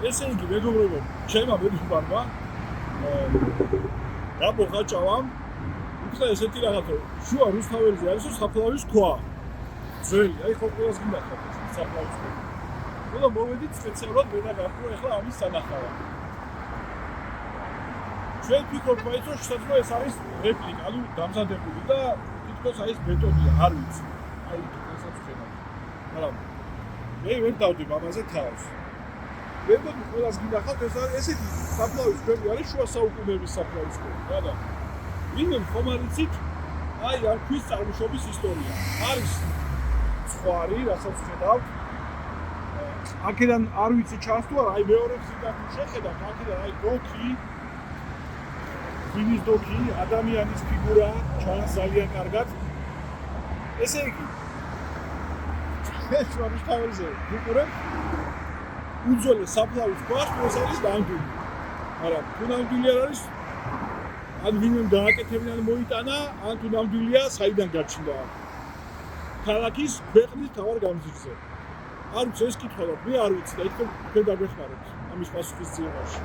ესე იგი, მეგობრებო, ჩემმა მეგობრებმა გაბოღაჭავამ უთხრა ესეთი რაღაცა, შუა რუსთაველზე არის საფლავის ქვა. ძველი, აი ხო ყველას გინახავთ საფლავის ქვა. ყველა მოვედით სპეციალურად ვენაგარდო ახლა ამის სანახავად. ჩვენ ვფიქრობთ, რომ შესაძლოა ეს არის რეპლიკა, ანუ დამზადებული და თითქოს აი ეს ბეტონია, არ ვიცი. აი ესაც ვხედავ. მაგრამ მე ვერ დავდებ ამაზე თავს. ვერდები ყველას გინახავთ, ეს არის ესეთი საფლავის ქვები არის შუა საუკუნეების საფლავის ქვები, რა და ვინმე ხომ არ იცით, აი ამ ქვის წარმოშობის ისტორია. არის ცხვარი, რასაც ვხედავთ. აქედან არ ვიცი ჩანს თუ არა, აი მეორე გზიდან შეხედავთ, აქედან აი დოქი, ღვინის დოქი, ადამიანის ფიგურა ჩანს ძალიან კარგად. ესე იგი, ეს რუსთაველზე ვიყურებ უძველეს საფლავის ქვას, ეს არის ნამდვილი. მაგრამ თუ ნამდვილი არ არის, ან ვინმე დააკეთებინა ან მოიტანა, ან თუ ნამდვილია, საიდან გაჩნდა ქალაქის ქვეყნის თავარ გამზირზე. არ ვიცი ეს კითხვა და მე არ ვიცი და ითქო თქვენ დაგვეხმაროთ ამის პასუხისმგებლობაში.